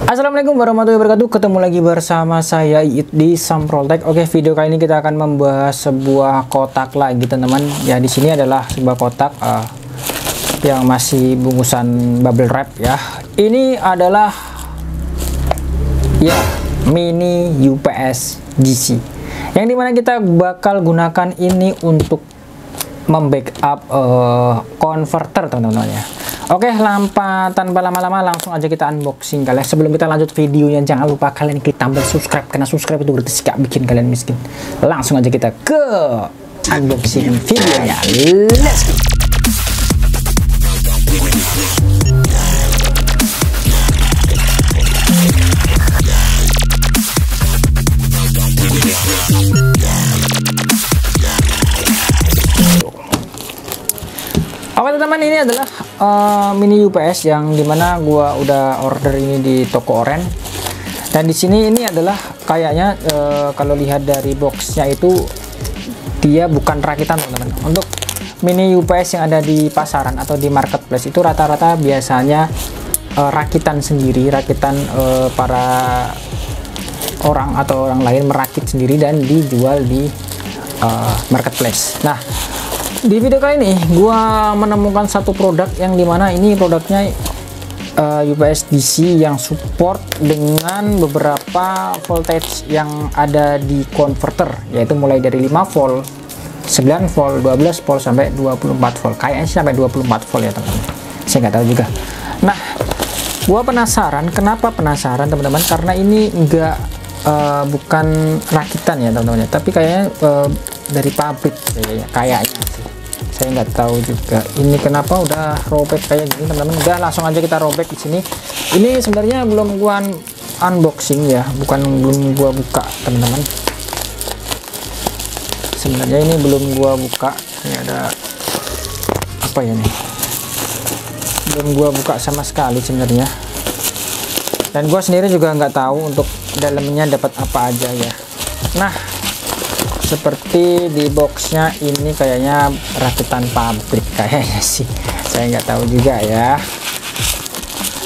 Assalamualaikum warahmatullahi wabarakatuh. Ketemu lagi bersama saya Iit di Samproltek. Oke, video kali ini kita akan membahas sebuah kotak lagi, teman-teman. Ya, di sini adalah sebuah kotak yang masih bungkusan bubble wrap ya. Ini adalah ya mini UPS DC. Yang dimana kita bakal gunakan ini untuk membackup converter, teman-teman ya. Oke, tanpa lama-lama langsung aja kita unboxing kalian. Sebelum kita lanjut videonya, jangan lupa kalian klik tombol subscribe, karena subscribe itu berarti gak bikin kalian miskin. Langsung aja kita ke unboxing videonya. Let's go. Oke teman-teman, ini adalah mini UPS yang dimana gua udah order ini di toko oren. Dan di sini ini adalah kayaknya kalau lihat dari boxnya itu dia bukan rakitan, teman-teman. Untuk mini UPS yang ada di pasaran atau di marketplace itu rata-rata biasanya rakitan sendiri, rakitan para orang atau orang lain merakit sendiri dan dijual di marketplace. Nah, di video kali ini gua menemukan satu produk yang dimana ini produknya UPS DC yang support dengan beberapa voltage yang ada di converter, yaitu mulai dari 5 volt, 9 volt, 12 volt sampai 24 volt. Kayaknya sampai 24 volt ya, teman-teman. Saya nggak tahu juga. Nah, gua penasaran. Kenapa penasaran, teman-teman? Karena ini bukan rakitan ya, teman-teman, tapi kayaknya dari pabrik kayaknya sih. Saya nggak tahu juga ini kenapa udah robek kayak gini, teman-teman. Udah langsung aja kita robek di sini. Ini sebenarnya belum gua unboxing ya, belum gua buka, teman-teman. Sebenarnya ini belum gua buka. Ini ada apa ya nih? Belum gua buka sama sekali sebenarnya. Dan gua sendiri juga nggak tahu untuk dalamnya dapat apa aja ya. Nah, seperti di boxnya ini kayaknya rakitan pabrik kayaknya sih, saya nggak tahu juga ya.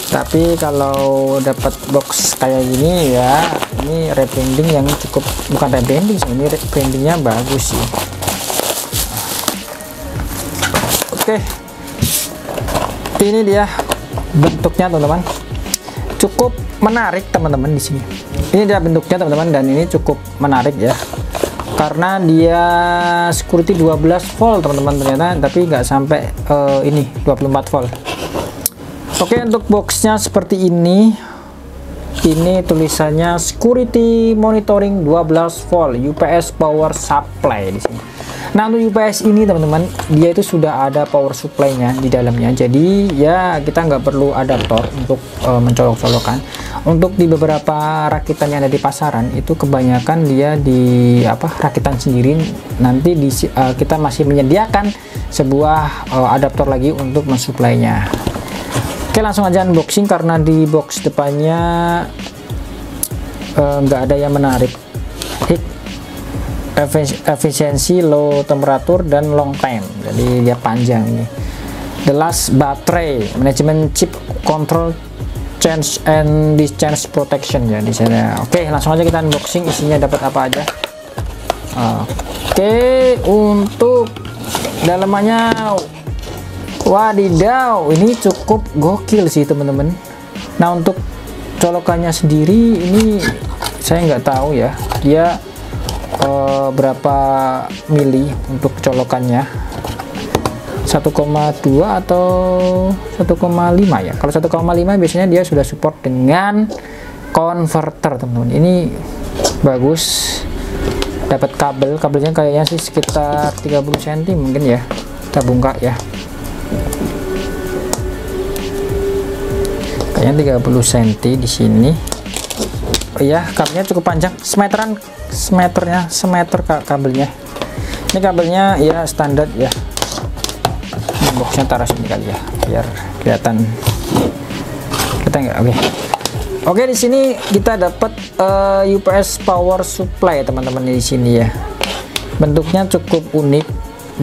Tapi kalau dapat box kayak gini ya, ini rebranding yang cukup, bukan rebranding sih, ini rebrandingnya bagus sih. Oke, ini dia bentuknya, teman-teman. Cukup menarik, teman-teman. Di sini ini dia bentuknya, teman-teman, dan ini cukup menarik ya, karena dia security 12 volt, teman-teman, ternyata, tapi nggak sampai ini 24 volt. Oke, untuk boxnya seperti ini tulisannya security monitoring 12 volt UPS power supply di sini. Nah, untuk UPS ini, teman-teman, dia itu sudah ada power supply-nya di dalamnya, jadi ya kita nggak perlu adaptor untuk mencolok-colokan. Untuk di beberapa rakitan yang ada di pasaran itu kebanyakan dia di rakitan sendiri. Nanti kita masih menyediakan sebuah adaptor lagi untuk mensuplainya. Oke, langsung aja unboxing, karena di box depannya nggak ada yang menarik. Efisiensi, low temperatur, dan long time, jadi dia panjang ini. The last battery management chip control change and discharge protection ya di sana. Oke, langsung aja kita unboxing, isinya dapat apa aja. Oke, untuk dalamannya, wadidaw, ini cukup gokil sih, teman-teman. Nah, untuk colokannya sendiri ini saya nggak tahu ya, dia berapa mili untuk colokannya, 1,2 atau 1,5 ya. Kalau 1,5 biasanya dia sudah support dengan converter, teman-teman. Ini bagus. Dapat kabelnya kayaknya sih sekitar 30 cm mungkin ya. Kita buka ya. Kayaknya 30 cm di sini. Oh ya, kabelnya cukup panjang, semeter kabelnya. Ini kabelnya ya standar ya. Ini boxnya taruh sini kali ya, biar kelihatan. Kita nggak, oke, di sini kita dapat UPS power supply, teman-teman, di sini ya. Bentuknya cukup unik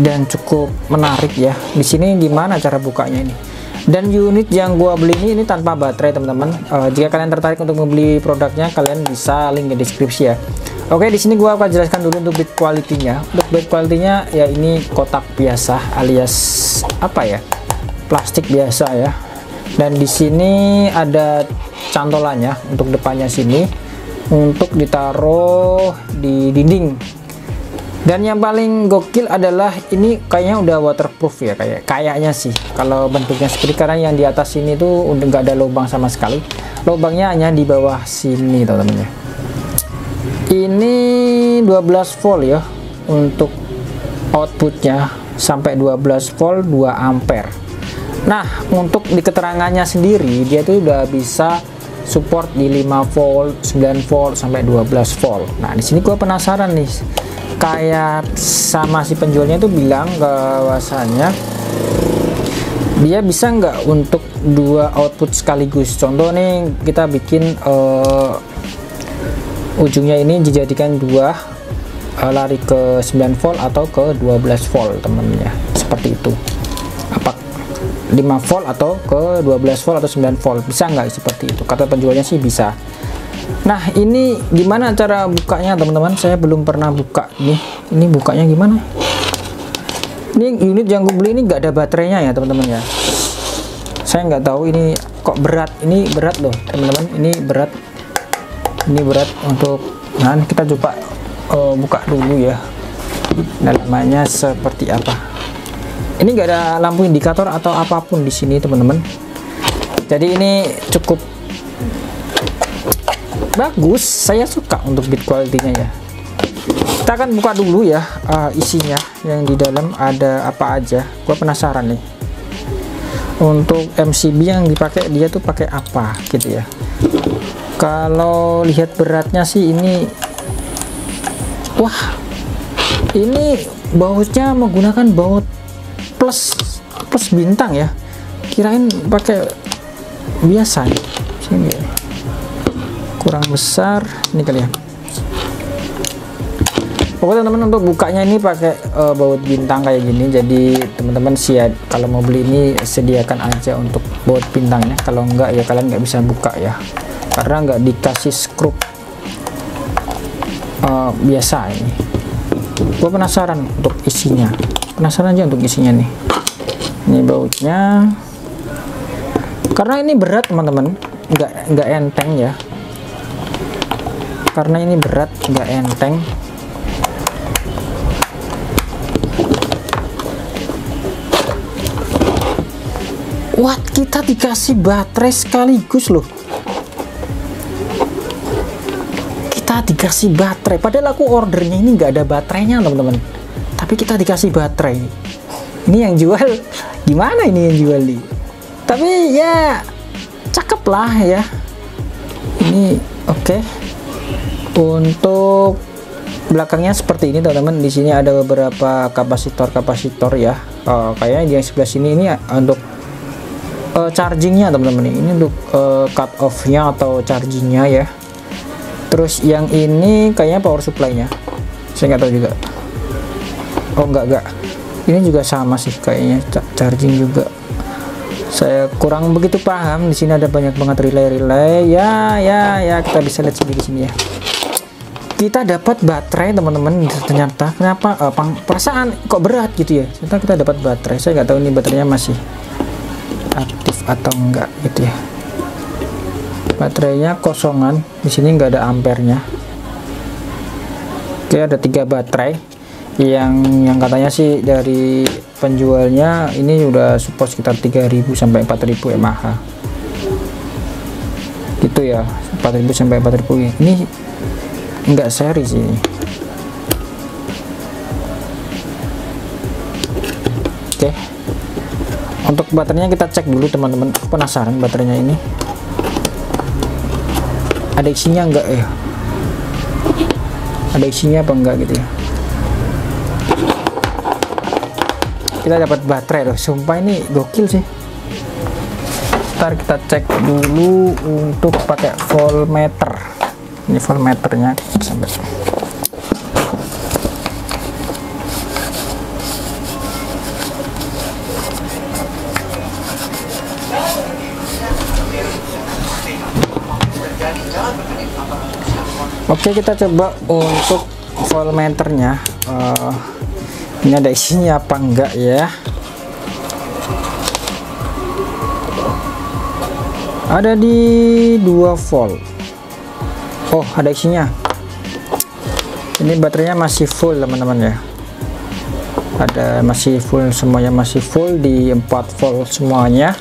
dan cukup menarik ya. Di sini gimana cara bukanya ini? Dan unit yang gua beli ini tanpa baterai teman-teman. Jika kalian tertarik untuk membeli produknya, kalian bisa link di deskripsi ya. Oke, di sini gua akan jelaskan dulu untuk build quality-nya. Untuk build quality-nya ya ini kotak biasa alias apa ya? Plastik biasa ya. Dan di sini ada cantolannya untuk depannya sini untuk ditaruh di dinding. Dan yang paling gokil adalah ini kayaknya udah waterproof ya, kayaknya sih. Kalau bentuknya seperti, karena yang di atas sini tuh udah nggak ada lubang sama sekali. Lubangnya hanya di bawah sini teman-teman ya. Ini 12 volt ya untuk outputnya, sampai 12 volt 2 ampere. Nah, untuk di keterangannya sendiri dia tuh udah bisa support di 5 volt, 9 volt sampai 12 volt. Nah, di sini gua penasaran nih. Kayak sama si penjualnya itu bilang bahwasannya dia bisa nggak untuk 2 output sekaligus. Contoh nih, kita bikin ujungnya ini dijadikan 2 lari ke 9 volt atau ke 12 volt teman-teman ya, seperti itu. Apa 5 volt atau ke 12 volt atau 9 volt, bisa nggak seperti itu? Kata penjualnya sih bisa. Nah, ini gimana cara bukanya teman-teman? Saya belum pernah buka nih. Ini bukanya gimana? Ini unit yang gue beli ini nggak ada baterainya ya teman-teman ya. Saya nggak tahu ini kok berat. Ini berat loh teman-teman. Ini berat. Ini berat untuk. Nah, kita coba buka dulu ya. Dalamnya seperti apa? Ini nggak ada lampu indikator atau apapun di sini teman-teman. Jadi ini cukup bagus, saya suka untuk build quality-nya ya. Kita akan buka dulu ya isinya, yang di dalam ada apa aja. Gua penasaran nih. Untuk MCB yang dipakai dia tuh pakai apa gitu ya. Kalau lihat beratnya sih ini, wah, ini bautnya menggunakan baut plus bintang ya. Kirain pakai biasa nih. Sini kurang besar ini kali ya. Oke teman-teman, untuk bukanya ini pakai baut bintang kayak gini. Jadi teman-teman siap kalau mau beli ini sediakan aja untuk baut bintangnya. Kalau enggak ya kalian nggak bisa buka ya, karena nggak dikasih skrup biasa ini. Gue penasaran untuk isinya, penasaran aja untuk isinya nih. Ini bautnya, karena ini berat teman-teman, nggak enteng ya. Karena ini berat, nggak enteng. What, kita dikasih baterai sekaligus loh. Kita dikasih baterai, padahal aku ordernya ini nggak ada baterainya teman-teman. Tapi kita dikasih baterai. Ini yang jual gimana ini yang jual nih? Tapi ya cakep lah ya. Ini oke. Untuk belakangnya seperti ini teman-teman. Di sini ada beberapa kapasitor ya. Kayaknya di sebelah sini ini untuk chargingnya teman-teman. Ini untuk cut off-nya atau chargingnya ya. Terus yang ini kayaknya power supply-nya. Saya nggak tahu juga. Oh enggak. Ini juga sama sih kayaknya, charging juga. Saya kurang begitu paham. Di sini ada banyak banget relay. Ya kita bisa lihat sendiri di sini ya. Kita dapat baterai teman-teman, ternyata. Kenapa perasaan kok berat gitu ya? Ternyata kita dapat baterai. Saya nggak tahu ini baterainya masih aktif atau enggak gitu ya. Baterainya kosongan, di sini nggak ada ampernya. Oke, ada 3 baterai yang katanya sih dari penjualnya ini udah support sekitar 3000 sampai 4000 mAh gitu ya. 4000 sampai 4000 ini enggak seri sih. Oke, untuk baterainya kita cek dulu teman-teman. Penasaran baterainya ini ada isinya enggak ya, ada isinya apa enggak gitu ya. Kita dapat baterai loh, sumpah ini gokil sih. Ntar kita cek dulu untuk pakai voltmeter. Ini voltmeternya sampai. Oke, kita coba untuk voltmeternya. Ini ada isinya apa enggak ya? Ada di 2 volt. Oh, ada isinya. Ini baterainya masih full teman-teman ya. Masih full, semuanya masih full di 4 volt semuanya.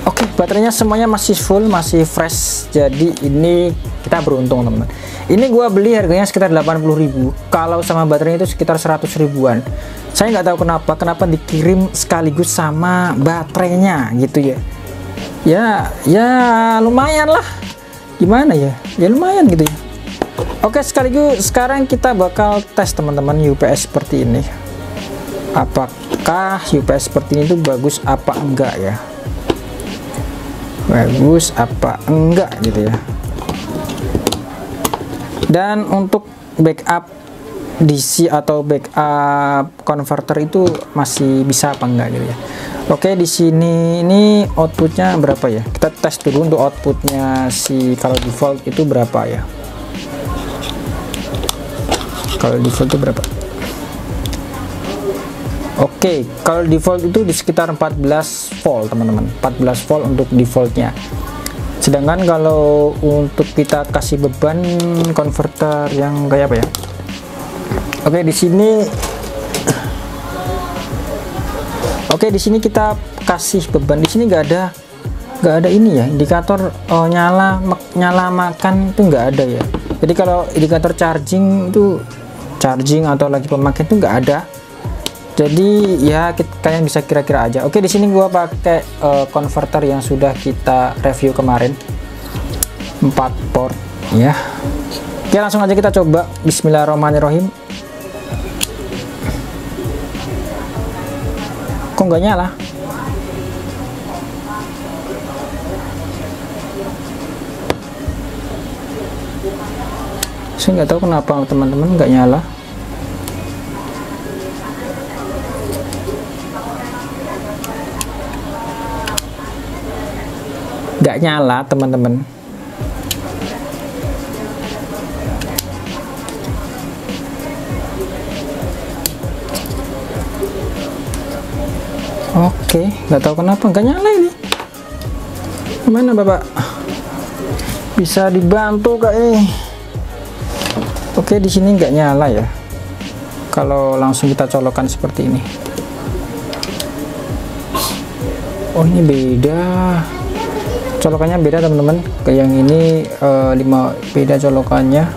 Oke, baterainya semuanya masih full, masih fresh. Jadi ini kita beruntung teman-teman. Ini gua beli harganya sekitar 80.000. Kalau sama baterainya itu sekitar 100 ribuan. Saya nggak tahu kenapa dikirim sekaligus sama baterainya gitu ya. Ya lumayan lah. Gimana ya? Ya lumayan gitu ya. Oke, sekaligus sekarang kita bakal tes teman-teman UPS seperti ini. Apakah UPS seperti ini tuh bagus apa enggak ya? Bagus apa enggak gitu ya. Dan untuk backup DC atau backup converter itu masih bisa apa enggak gitu ya. Oke, di sini ini outputnya berapa ya? Kita tes dulu untuk outputnya kalau default itu berapa ya? Kalau default itu berapa? Oke, kalau default itu di sekitar 14 volt teman-teman, 14 volt untuk defaultnya. Sedangkan kalau untuk kita kasih beban converter yang kayak apa ya? Oke, di sini kita kasih beban. Di sini nggak ada ini ya, indikator nyala makan itu nggak ada ya. Jadi kalau indikator charging atau lagi pemakaian itu nggak ada. Jadi ya kalian bisa kira-kira aja. Oke, di sini gua pakai converter yang sudah kita review kemarin, 4 port ya. Oke, langsung aja kita coba. Bismillahirrahmanirrahim. Kok nggak nyala? Saya nggak tahu kenapa teman-teman nggak nyala. Nggak nyala teman-teman. Oke, nggak tahu kenapa nggak nyala ini. Gimana Bapak? Bisa dibantu kak ini? Oke, di sini nggak nyala ya. Kalau langsung kita colokkan seperti ini. Oh, ini beda. Colokannya beda teman-teman. Kayak yang ini 5 beda colokannya.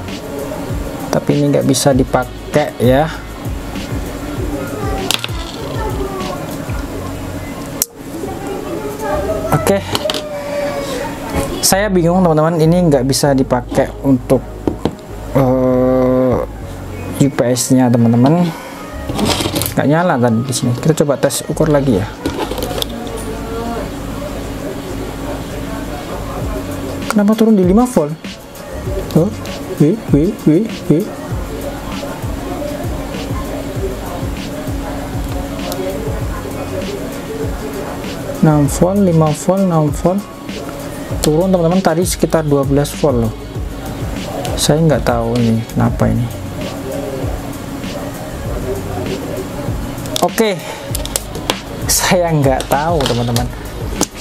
Tapi ini nggak bisa dipakai ya. Oke, saya bingung teman-teman, ini nggak bisa dipakai untuk UPS-nya teman-teman, nggak nyala kan di sini. Kita coba tes ukur lagi ya. Kenapa turun di 5 volt? Oh, 6 volt, 5 volt, 6 volt turun teman-teman. Tadi sekitar 12 volt loh. Saya nggak tahu ini kenapa ini. Oke, saya nggak tahu teman-teman.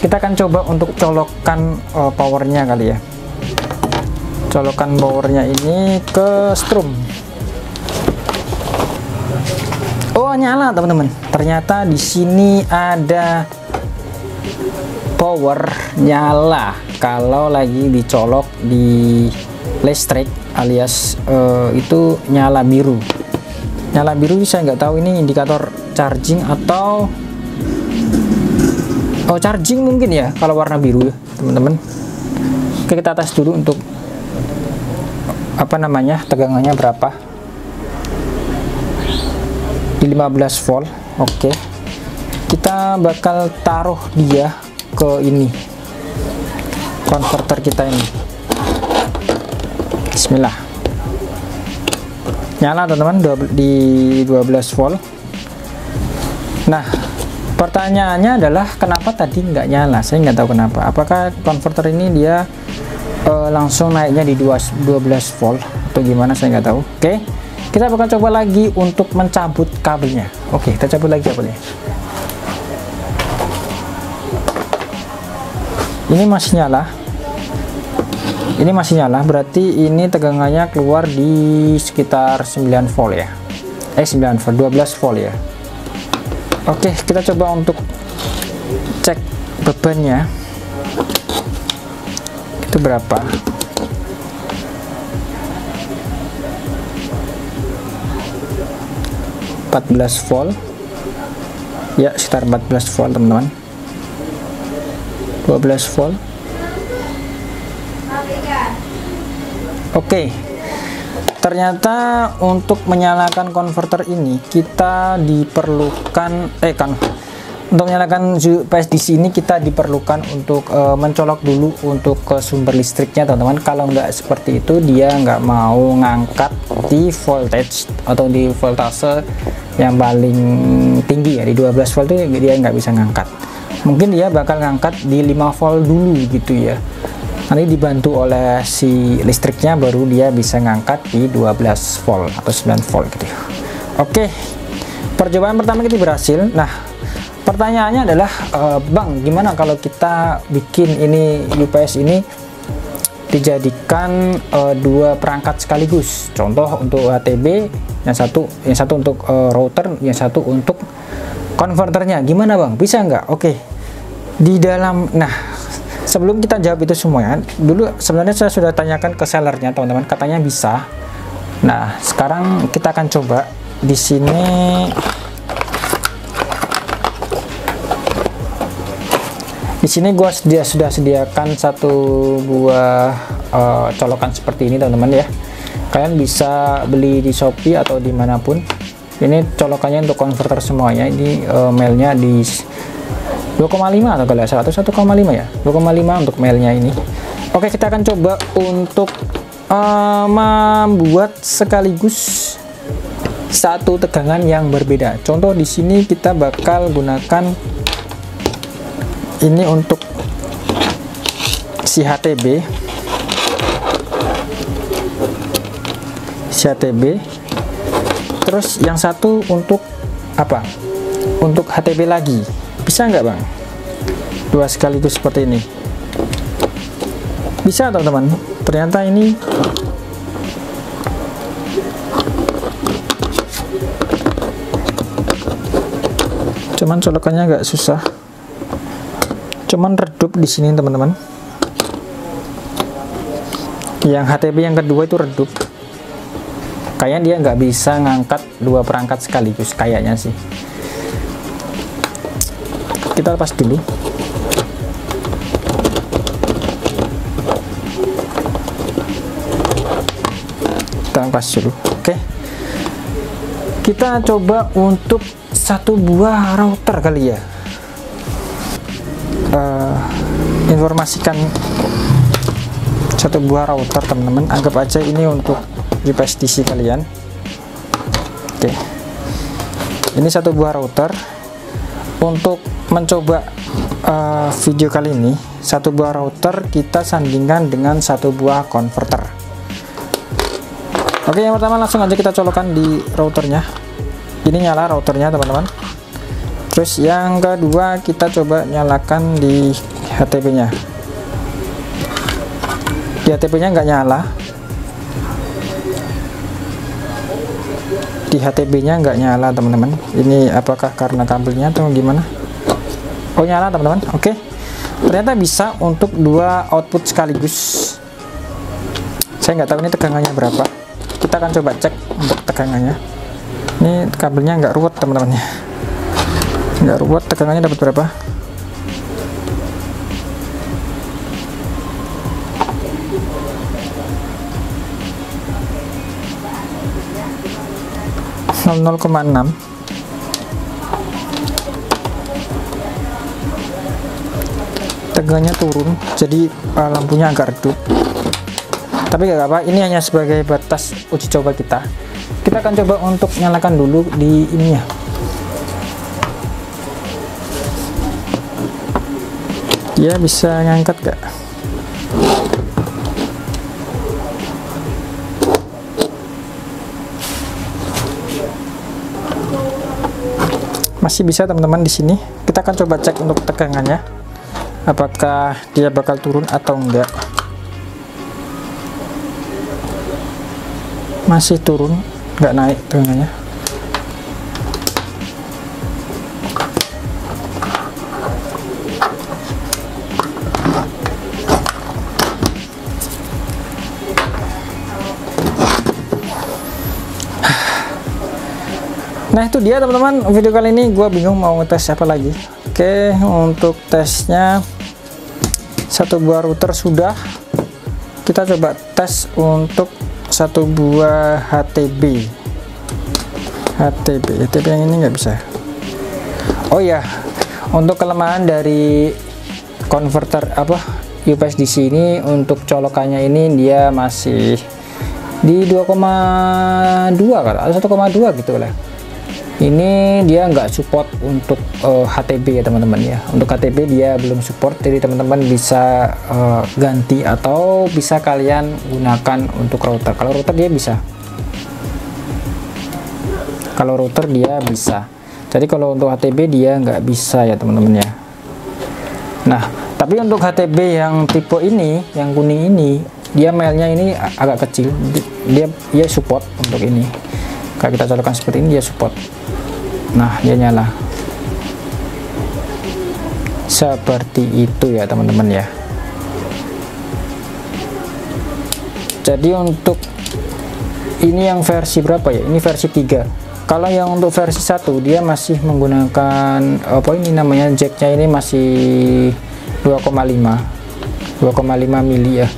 Kita akan coba untuk colokan powernya kali ya. Colokan powernya ini ke strum. Oh, nyala teman-teman. Ternyata di sini ada power nyala kalau lagi dicolok di listrik, alias itu nyala biru. Nyala biru saya nggak tahu ini indikator charging atau charging mungkin ya kalau warna biru ya teman-teman. Oke, kita tes dulu untuk tegangannya berapa di 15 volt. Oke, kita bakal taruh dia ke ini konverter kita ini. Bismillah. Nyala teman-teman di 12 volt. Nah, Pertanyaannya adalah kenapa tadi nggak nyala? Saya nggak tahu kenapa. Apakah konverter ini dia langsung naiknya di 12 volt atau gimana, saya nggak tahu. Oke, kita bakal coba lagi untuk mencabut kabelnya. Oke, kita cabut lagi kabelnya. Ini masih nyala. Ini masih nyala, berarti ini tegangannya keluar di sekitar 9 volt ya. 9 volt, 12 volt ya. Oke, kita coba untuk cek bebannya. Itu berapa? volt. Ya, sekitar 14 volt, teman-teman. 12 volt. Oke. Ternyata untuk menyalakan konverter ini kita diperlukan untuk menyalakan UPS DC ini kita diperlukan untuk mencolok dulu untuk ke sumber listriknya, teman-teman. Kalau nggak seperti itu dia nggak mau ngangkat di voltage atau di voltase yang paling tinggi ya, di 12 volt itu dia nggak bisa ngangkat. Mungkin dia bakal ngangkat di 5 volt dulu gitu ya. Nanti dibantu oleh si listriknya baru dia bisa ngangkat di 12 volt atau 9 volt gitu. Oke, percobaan pertama kita berhasil. Nah, pertanyaannya adalah Bang, gimana kalau kita bikin ini UPS ini dijadikan dua perangkat sekaligus? Contoh untuk HTB, yang satu untuk router, yang satu untuk konverternya. Gimana Bang? Bisa nggak? Oke. Di dalam, sebelum kita jawab itu semuanya, dulu sebenarnya saya sudah tanyakan ke sellernya, teman-teman, katanya bisa. Nah, sekarang kita akan coba di sini. Di sini gua sudah sediakan satu buah colokan seperti ini, teman-teman ya. Kalian bisa beli di Shopee atau dimanapun. Ini colokannya untuk konverter semuanya. Ini melnya di 2,5 atau kalau salah, atau 1,5 ya, 2,5 untuk melnya ini. Oke, kita akan coba untuk membuat sekaligus satu tegangan yang berbeda. Contoh di sini kita bakal gunakan ini untuk si HTB, terus yang satu untuk apa? Untuk HTB lagi. Bisa nggak Bang? Dua sekaligus seperti ini. Bisa teman-teman. Ternyata ini cuman colokannya agak susah. Cuman redup di sini teman-teman. Yang HTB yang kedua itu redup. Kayaknya dia nggak bisa ngangkat dua perangkat sekaligus kayaknya sih. Kita lepas dulu. Kita lepas dulu. Oke. Kita coba untuk satu buah router kali ya. Informasikan satu buah router, teman-teman. Anggap aja ini untuk UPS DC kalian. Oke. Ini satu buah router. Untuk mencoba video kali ini, satu buah router kita sandingkan dengan satu buah konverter. Oke, yang pertama langsung aja kita colokan di routernya. Ini nyala routernya, teman-teman. Terus yang kedua kita coba nyalakan di HTB-nya. Di HTB-nya nggak nyala. Di HTB-nya nggak nyala, teman-teman. Ini apakah karena kabelnya atau gimana? Oh, nyala, teman-teman. Oke. Ternyata bisa untuk dua output sekaligus. Saya nggak tahu ini tegangannya berapa. Kita akan coba cek untuk tegangannya. Ini kabelnya nggak ruwet, teman-teman ya. Nggak ruwet, tegangannya dapat berapa? Nol koma 6. Tegangannya turun, jadi lampunya agak redup. Tapi gak apa-apa, ini hanya sebagai batas uji coba kita. Kita akan coba untuk nyalakan dulu di ininya. dia bisa ngangkat gak? Masih bisa teman-teman. Di sini kita akan coba cek untuk tegangannya, apakah dia bakal turun atau enggak. Masih turun, nggak naik tegangannya. Nah itu dia teman-teman, video kali ini gue bingung mau ngetes apa lagi. Oke, untuk tesnya satu buah router sudah. Kita coba tes untuk satu buah HTB yang ini nggak bisa. Oh ya, untuk kelemahan dari konverter UPS DC ini, untuk colokannya ini dia masih di 2,2 atau 1,2 gitu lah. Ini dia nggak support untuk HTB ya teman-teman ya. Untuk HTB dia belum support, jadi teman-teman bisa ganti atau bisa kalian gunakan untuk router. Kalau router dia bisa. Kalau router dia bisa. Jadi kalau untuk HTB dia nggak bisa ya teman-teman ya. Nah, tapi untuk HTB yang tipe ini, yang kuning ini, dia mailnya ini agak kecil. Dia support untuk ini. Kalau kita colokkan seperti ini dia support. Nah, dia nyala seperti itu ya teman-teman ya. Jadi untuk ini yang versi berapa ya? Ini versi 3. Kalau yang untuk versi 1 dia masih menggunakan apa ini namanya, jacknya ini masih 2,5 mili ya.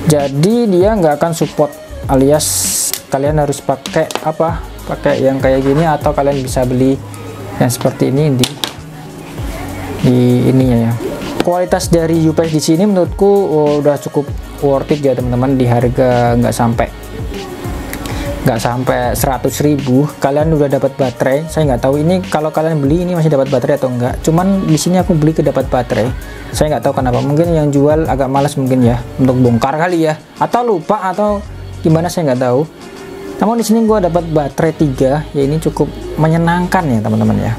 Jadi dia nggak akan support, alias kalian harus pakai pakai yang kayak gini, atau kalian bisa beli yang seperti ini di ininya ya. Kualitas dari UPS di sini menurutku udah cukup worth it ya teman-teman, di harga nggak sampai 100.000 kalian udah dapat baterai. Saya nggak tahu ini kalau kalian beli ini masih dapat baterai atau enggak, cuman di sini aku beli dapat baterai. Saya nggak tahu kenapa, mungkin yang jual agak malas mungkin ya untuk bongkar kali ya, atau lupa atau gimana, saya nggak tahu. Namun di sini gue dapat baterai 3 ya, ini cukup menyenangkan ya teman-teman ya,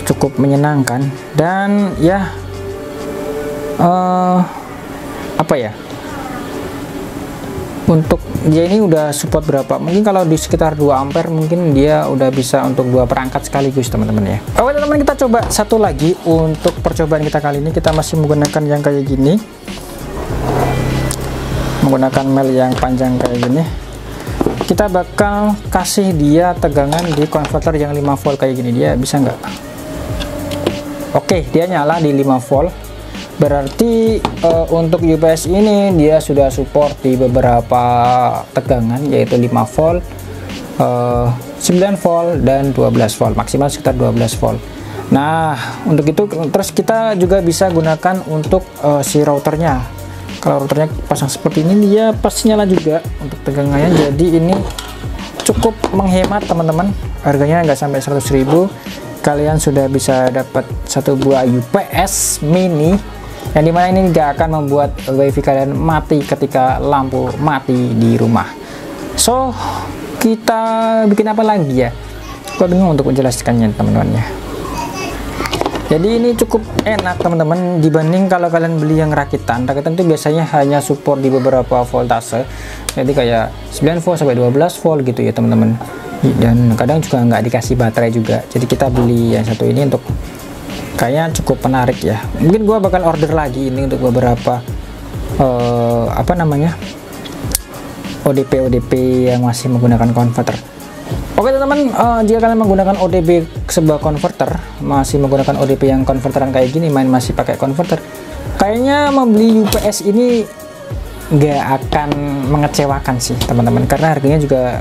cukup menyenangkan. Dan ya untuk dia ini udah support berapa, mungkin kalau di sekitar 2 ampere mungkin dia udah bisa untuk 2 perangkat sekaligus teman-teman ya. Oke teman-teman, kita coba satu lagi untuk percobaan kita kali ini. Kita masih menggunakan yang kayak gini, menggunakan mel yang panjang kayak gini. Kita bakal kasih dia tegangan di konverter yang 5 volt kayak gini. Dia bisa nggak? Oke, dia nyala di 5 volt. Berarti untuk UPS ini dia sudah support di beberapa tegangan, yaitu 5 volt, 9 volt, dan 12 volt, maksimal sekitar 12 volt. Nah, untuk itu terus kita juga bisa gunakan untuk si routernya. Kalau routernya pasang seperti ini dia pasti nyala juga untuk tegangannya. Jadi ini cukup menghemat teman-teman, harganya nggak sampai 100.000. Kalian sudah bisa dapat satu buah UPS mini yang dimana ini nggak akan membuat wifi kalian mati ketika lampu mati di rumah. So kita bikin apa lagi ya, gue bingung untuk menjelaskannya teman-teman ya. Jadi ini cukup enak teman-teman dibanding kalau kalian beli yang rakitan. Rakitan itu biasanya hanya support di beberapa voltase, jadi kayak 9 volt sampai 12 volt gitu ya teman-teman. Dan kadang juga nggak dikasih baterai juga. Jadi kita beli yang satu ini untuk kayaknya cukup menarik ya. Mungkin gua bakal order lagi ini untuk beberapa ODP yang masih menggunakan konverter. Oke teman-teman, jika kalian menggunakan ODP sebuah konverter, masih menggunakan ODP yang konverteran kayak gini, masih pakai konverter, kayaknya membeli UPS ini nggak akan mengecewakan sih teman-teman, karena harganya juga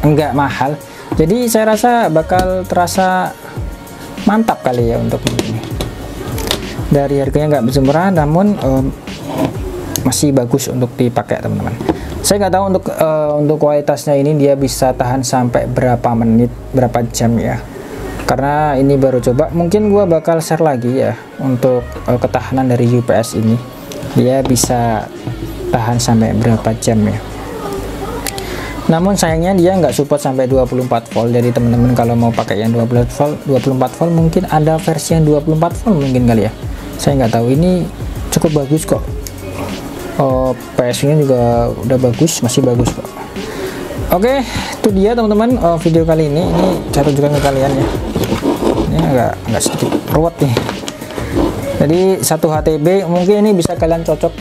nggak mahal. Jadi saya rasa bakal terasa mantap kali ya untuk ini. Dari harganya nggak begitu murah, namun masih bagus untuk dipakai teman-teman. Saya nggak tahu untuk kualitasnya ini dia bisa tahan sampai berapa menit, berapa jam ya. karena ini baru coba. Mungkin gua bakal share lagi ya untuk ketahanan dari UPS ini, dia bisa tahan sampai berapa jam ya. Namun sayangnya dia nggak support sampai 24 volt. Jadi teman-teman kalau mau pakai yang 24 volt mungkin ada versi yang 24 volt mungkin kali ya, saya nggak tahu. Ini cukup bagus kok, PS nya juga udah bagus, masih bagus kok. Oke, itu dia teman-teman video kali ini saya tunjukkan ke kalian ya. Ini agak sedikit ruwet nih. Jadi 1 HTB mungkin ini bisa kalian cocok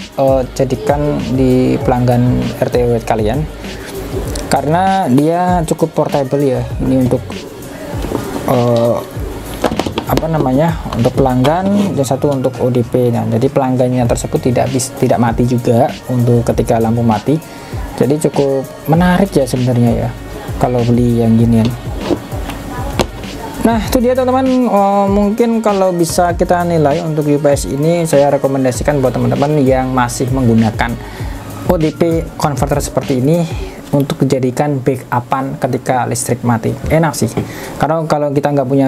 jadikan di pelanggan RTW kalian, karena dia cukup portable ya. Ini untuk apa namanya, untuk pelanggan, dan satu untuk ODP. Nah, jadi pelanggannya tersebut tidak mati juga untuk ketika lampu mati. Jadi cukup menarik ya sebenarnya ya kalau beli yang ginian. Nah, itu dia teman-teman. Mungkin kalau bisa kita nilai untuk UPS ini, saya rekomendasikan buat teman-teman yang masih menggunakan ODP converter seperti ini untuk dijadikan backupan ketika listrik mati. Enak sih, karena kalau kita nggak punya